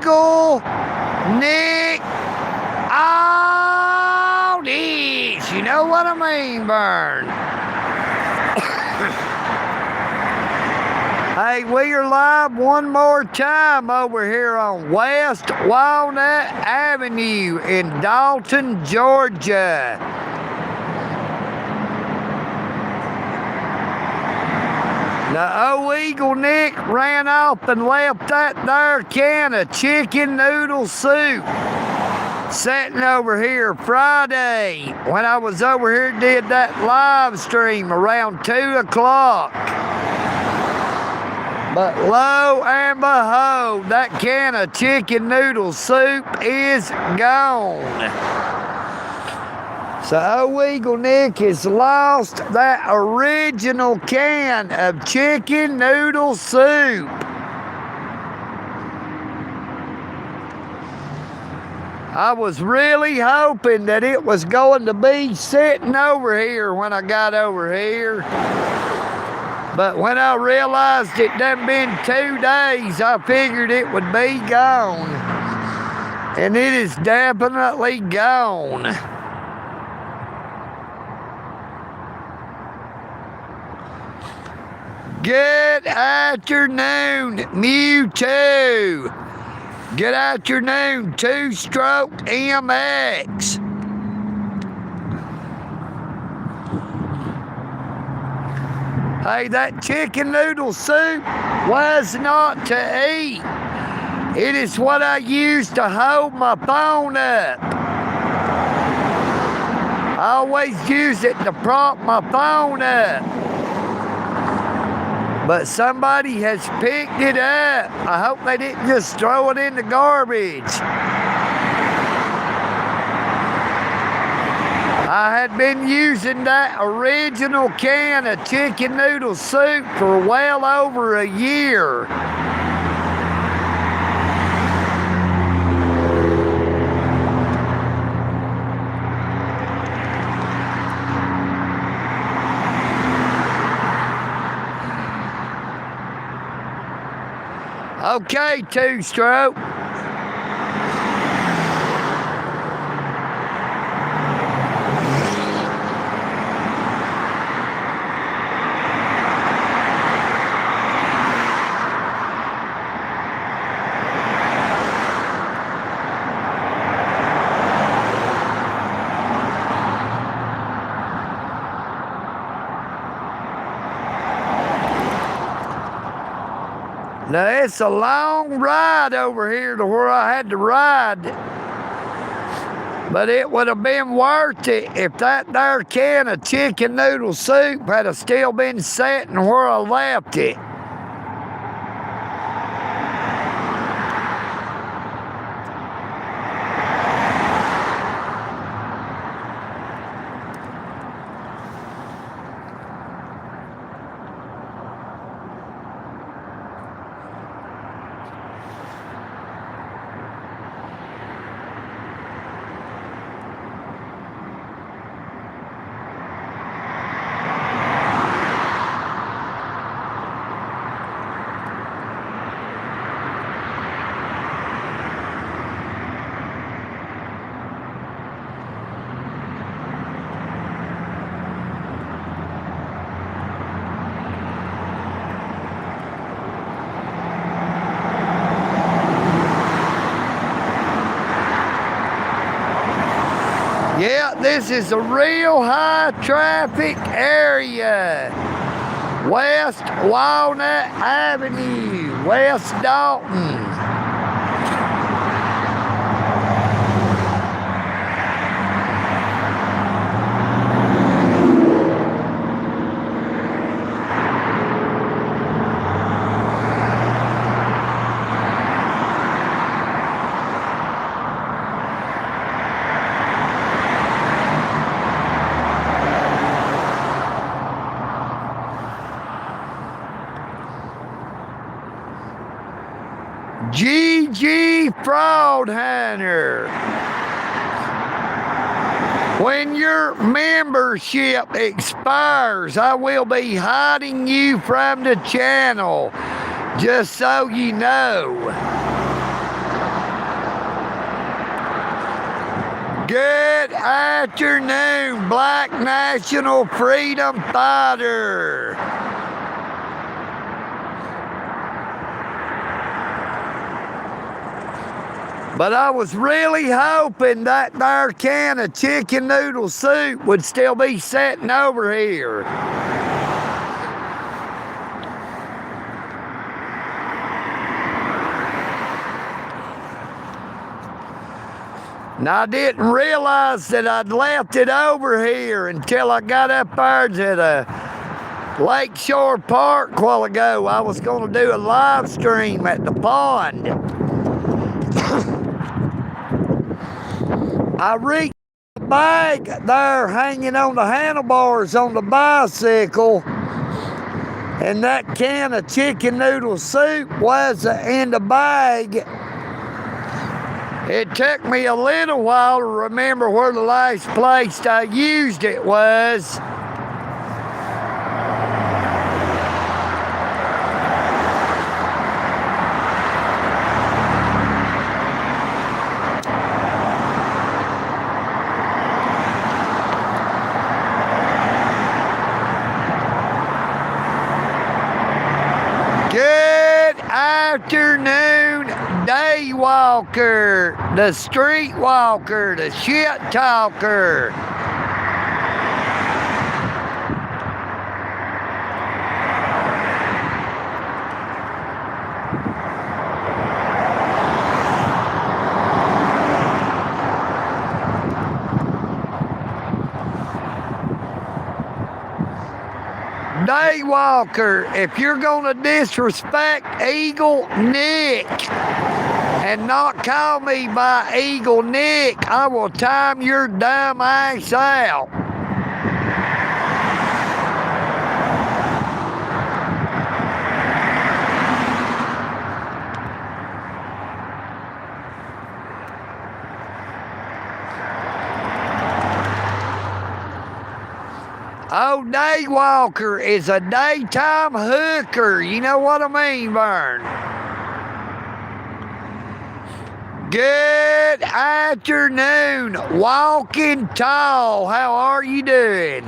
EagleNick all this. You know what I mean, Vern? Hey, we are live one more time over here on West Walnut Avenue in Dalton, Georgia. The old EagleNick ran off and left that there can of chicken noodle soup sitting over here Friday when I was over here did that live stream around 2 o'clock. But lo and behold, that can of chicken noodle soup is gone. So old EagleNick has lost that original can of chicken noodle soup. I was really hoping that it was going to be sitting over here when I got over here. But when I realized it done been 2 days, I figured it would be gone. And it is definitely gone. Good afternoon, Mewtwo. Good afternoon, Two-Stroke MX. Hey, that chicken noodle soup was not to eat. It is what I use to hold my phone up. I always use it to prop my phone up. But somebody has picked it up. I hope they didn't just throw it in the garbage. I had been using that original can of chicken noodle soup for well over a year. Okay, Two-Stroke. Now, it's a long ride over here to where I had to ride, but it would have been worth it if that there can of chicken noodle soup had still been sitting where I left it. Yeah, this is a real high traffic area. West Walnut Avenue, West Dalton. GG Fraud Hunter. When your membership expires, I will be hiding you from the channel, just so you know. Good afternoon, Black National Freedom Fighter. But I was really hoping that there can of chicken noodle soup would still be sitting over here. And I didn't realize that I'd left it over here until I got up there to the Lakeshore Park a while ago. I was going to do a live stream at the pond. I reached the bag there hanging on the handlebars on the bicycle, and that can of chicken noodle soup was in the bag. It took me a little while to remember where the last place I used it was. Good afternoon, day walker, the street walker, the shit talker. Day walker, if you're gonna disrespect EagleNick and not call me by EagleNick, I will time your dumb ass out. Oh, day walker is a daytime hooker. You know what I mean, Vern? Good afternoon, walking tall. How are you doing?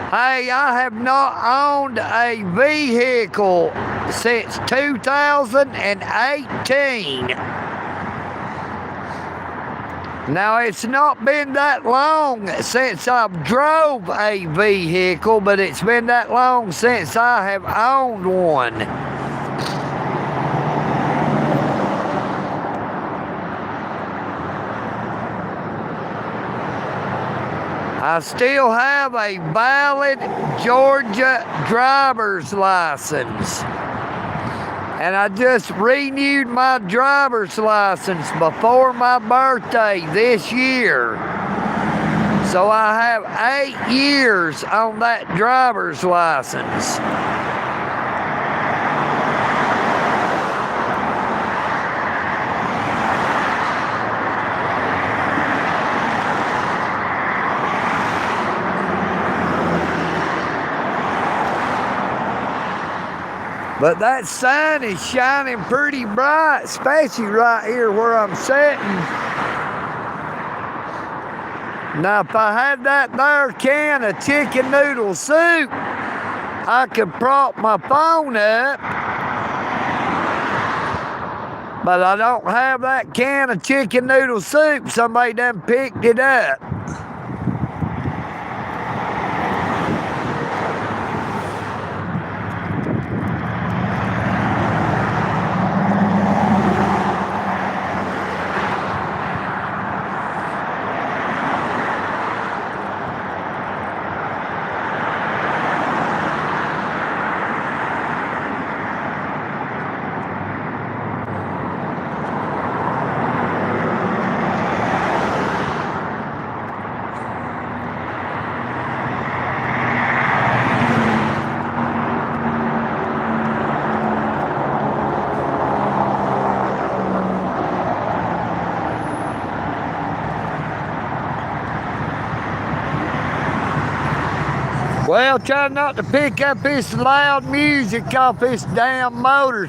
Hey, I have not owned a vehicle since 2018. Now, it's not been that long since I've drove a vehicle, but it's been that long since I have owned one. I still have a valid Georgia driver's license. And I just renewed my driver's license before my birthday this year. So I have 8 years on that driver's license. But that sun is shining pretty bright, especially right here where I'm sitting. Now, if I had that there can of chicken noodle soup, I could prop my phone up. But I don't have that can of chicken noodle soup. Somebody done picked it up. Well, try not to pick up this loud music off this damn motor.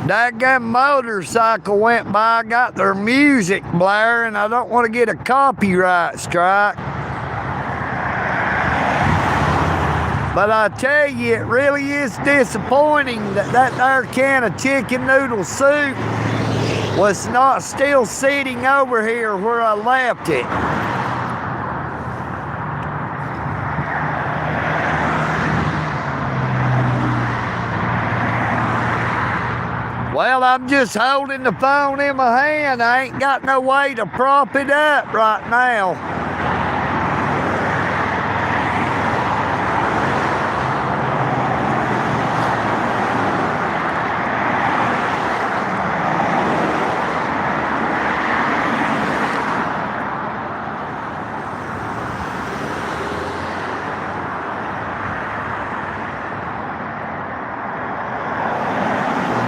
That gun motorcycle went by, got their music blaring. I don't want to get a copyright strike. But I tell you, it really is disappointing that that there can of chicken noodle soup was not still sitting over here where I left it. Well, I'm just holding the phone in my hand. I ain't got no way to prop it up right now.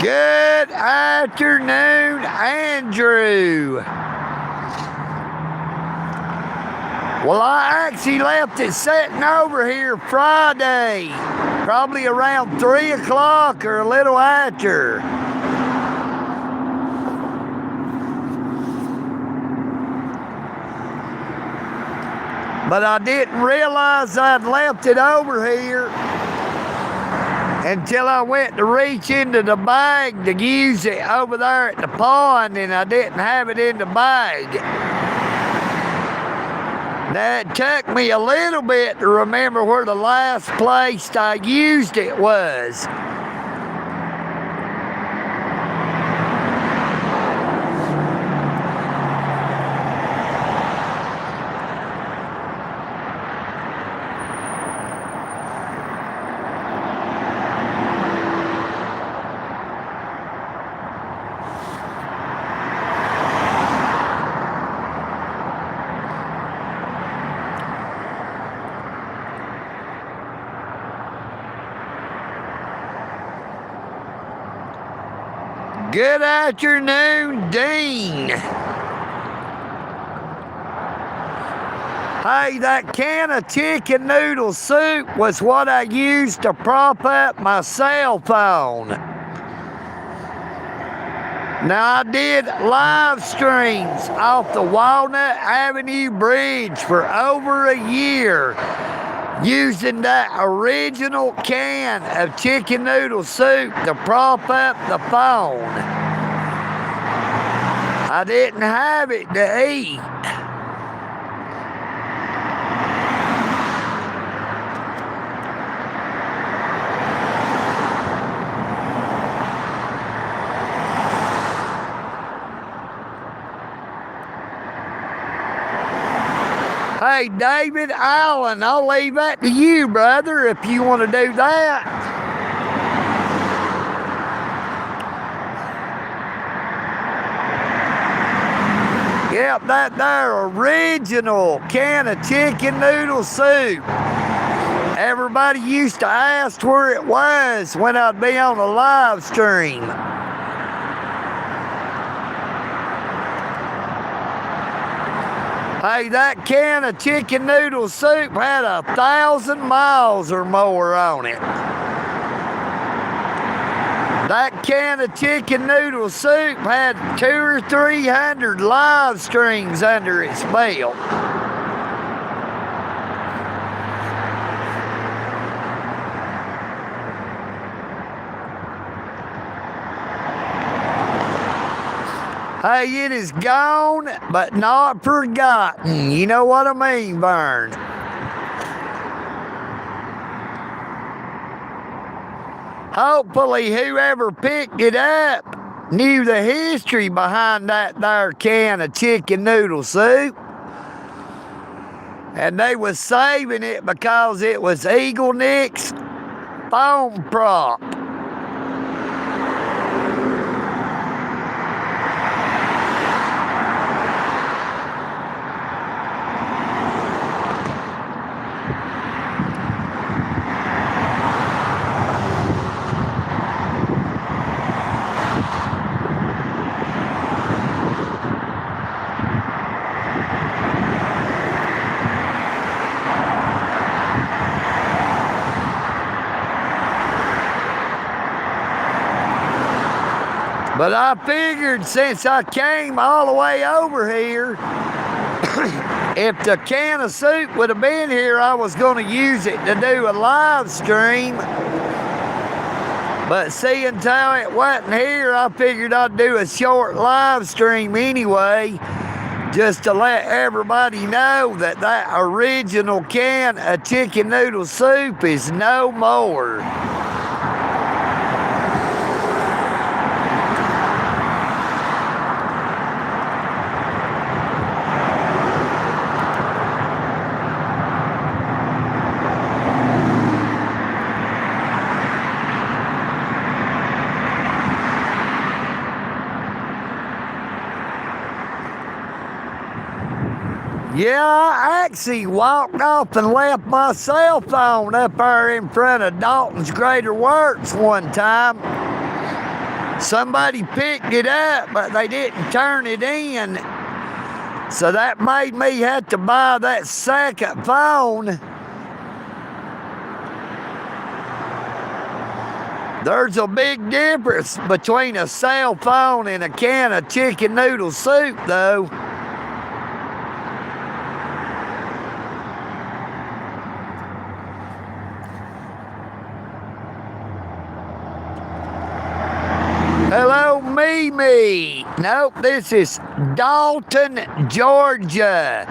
Good afternoon, Andrew. Well, I actually left it sitting over here Friday, probably around 3 o'clock or a little after. But I didn't realize I'd left it over here until I went to reach into the bag to use it over there at the pond, and I didn't have it in the bag. Now, it took me a little bit to remember where the last place I used it was. Good afternoon, Dean. Hey, that can of chicken noodle soup was what I used to prop up my cell phone. Now, I did live streams off the Walnut Avenue Bridge for over a year using that original can of chicken noodle soup to prop up the phone. I didn't have it to eat. Hey, David Allen, I'll leave that to you, brother, if you want to do that. Yep, that there original can of chicken noodle soup. Everybody used to ask where it was when I'd be on a live stream. Hey, that can of chicken noodle soup had 1,000 miles or more on it. That can of chicken noodle soup had 200 or 300 live streams under its belt. Hey, it is gone, but not forgotten. You know what I mean, Vern? Hopefully, whoever picked it up knew the history behind that there can of chicken noodle soup. And they was saving it because it was EagleNick's foam prop. But I figured since I came all the way over here, if the can of soup would have been here, I was going to use it to do a live stream. But seeing how it wasn't here, I figured I'd do a short live stream anyway, just to let everybody know that that original can of chicken noodle soup is no more. Yeah, I actually walked off and left my cell phone up there in front of Dalton's Greater Works one time. Somebody picked it up, but they didn't turn it in. So that made me have to buy that second phone. There's a big difference between a cell phone and a can of chicken noodle soup, though. Hello, Mimi. Nope, this is Dalton, Georgia,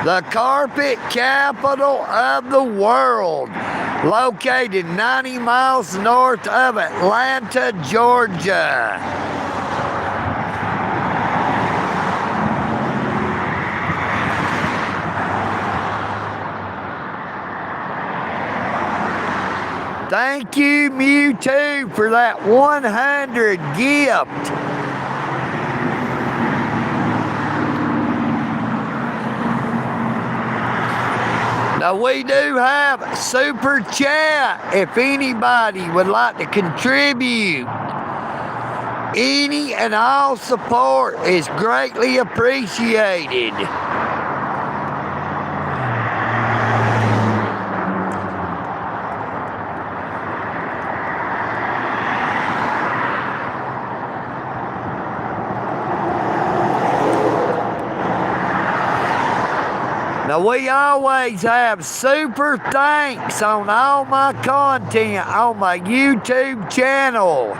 the carpet capital of the world, located 90 miles north of Atlanta, Georgia. Thank you, Mewtwo, for that 100 gift. Now, we do have Super Chat if anybody would like to contribute. Any and all support is greatly appreciated. Now, we always have super thanks on all my content on my YouTube channel.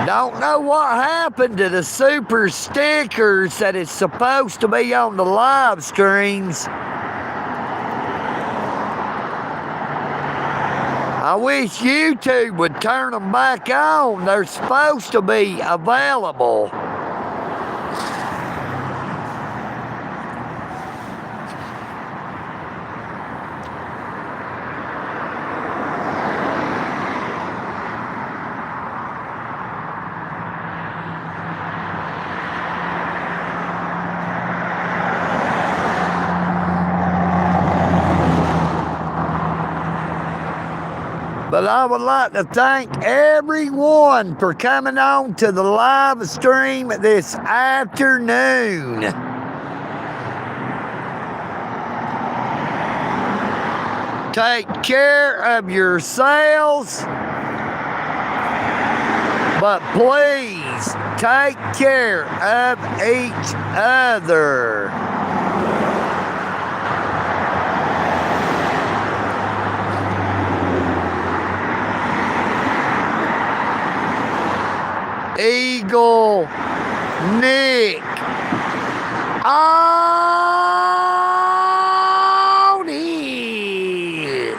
Don't know what happened to the super stickers that is supposed to be on the live streams. I wish YouTube would turn them back on. They're supposed to be available. But I would like to thank everyone for coming on to the live stream this afternoon. Take care of yourselves, but please take care of each other. EagleNick on it.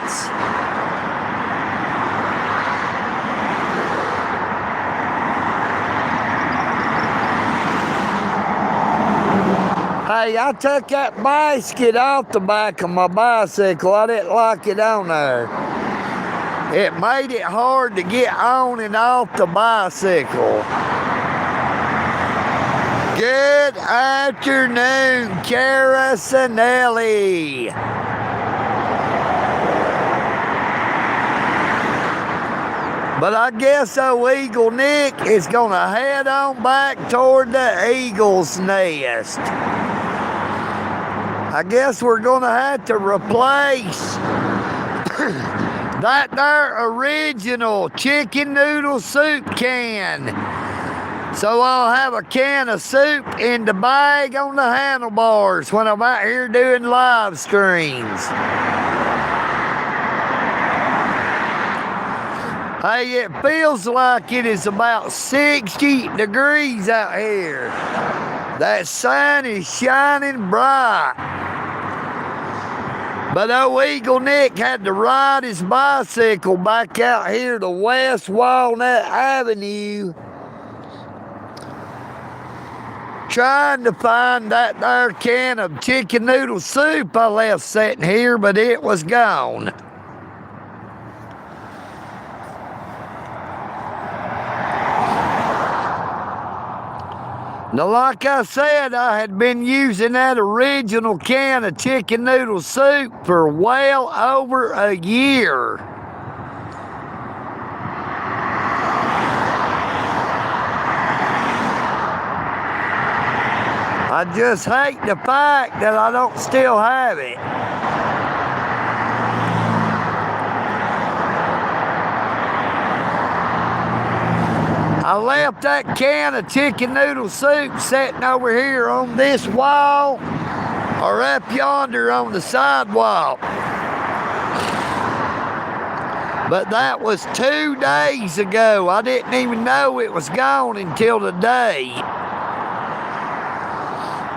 Hey, I took that basket off the back of my bicycle. I didn't like it on there. It made it hard to get on and off the bicycle. Good afternoon, Cara Sanelli. But I guess EagleNick is going to head on back toward the eagle's nest. I guess we're going to have to replace that there original chicken noodle soup can. So I'll have a can of soup in the bag on the handlebars when I'm out here doing live streams. Hey, it feels like it is about 60 degrees out here. That sun is shining bright. But old EagleNick had to ride his bicycle back out here to West Walnut Avenue, trying to find that there can of chicken noodle soup I left sitting here, but it was gone. Now, like I said, I had been using that original can of chicken noodle soup for well over a year. I just hate the fact that I don't still have it. I left that can of chicken noodle soup sitting over here on this wall or up yonder on the sidewalk. But that was 2 days ago. I didn't even know it was gone until today.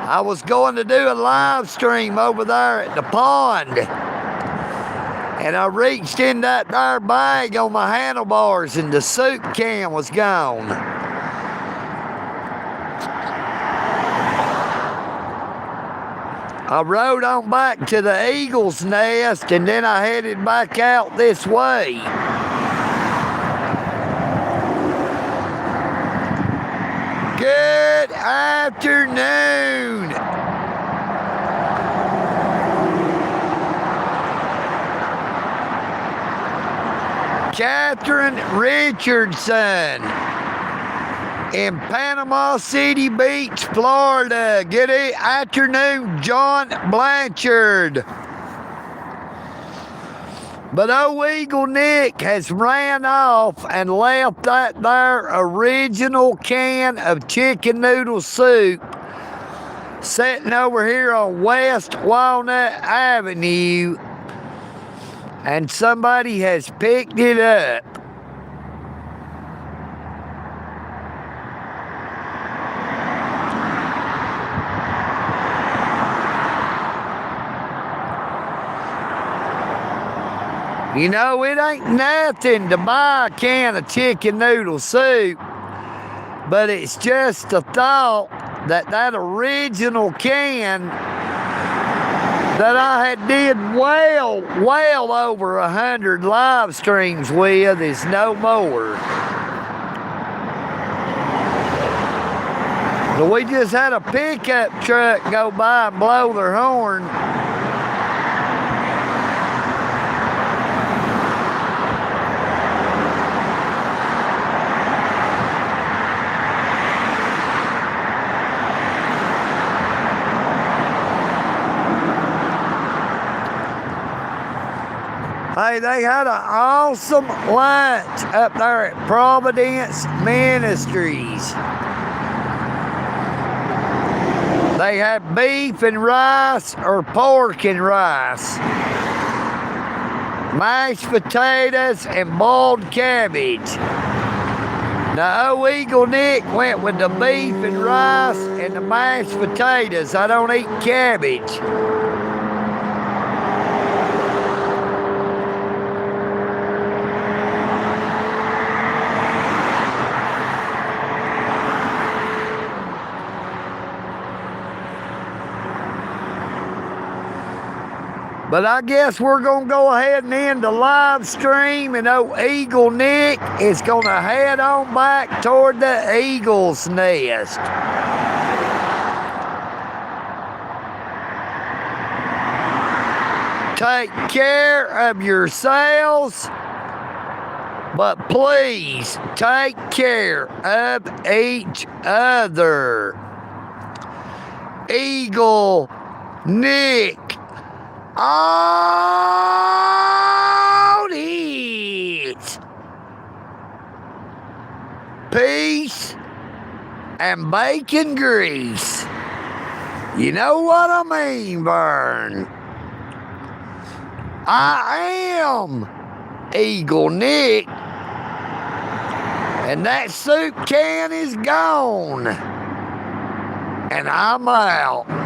I was going to do a live stream over there at the pond, and I reached in that there bag on my handlebars and the soup can was gone. I rode on back to the Eagle's Nest, and then I headed back out this way. Good afternoon. Catherine Richardson in Panama City Beach, Florida. Good afternoon, John Blanchard. But old EagleNick has ran off and left that there original can of chicken noodle soup sitting over here on West Walnut Avenue, and somebody has picked it up. You know, it ain't nothing to buy a can of chicken noodle soup, but it's just a thought that that original can that I had did well over 100 live streams with is no more. So we just had a pickup truck go by and blow their horn. Hey, they had an awesome lunch up there at Providence Ministries. They had beef and rice or pork and rice, mashed potatoes and boiled cabbage. Now, old EagleNick went with the beef and rice and the mashed potatoes. I don't eat cabbage. But I guess we're going to go ahead and end the live stream, and old EagleNick is going to head on back toward the Eagle's Nest. Take care of yourselves, but please take care of each other. EagleNick. Out here. and bacon grease. You know what I mean, Vern? I am EagleNick, and that soup can is gone, and I'm out.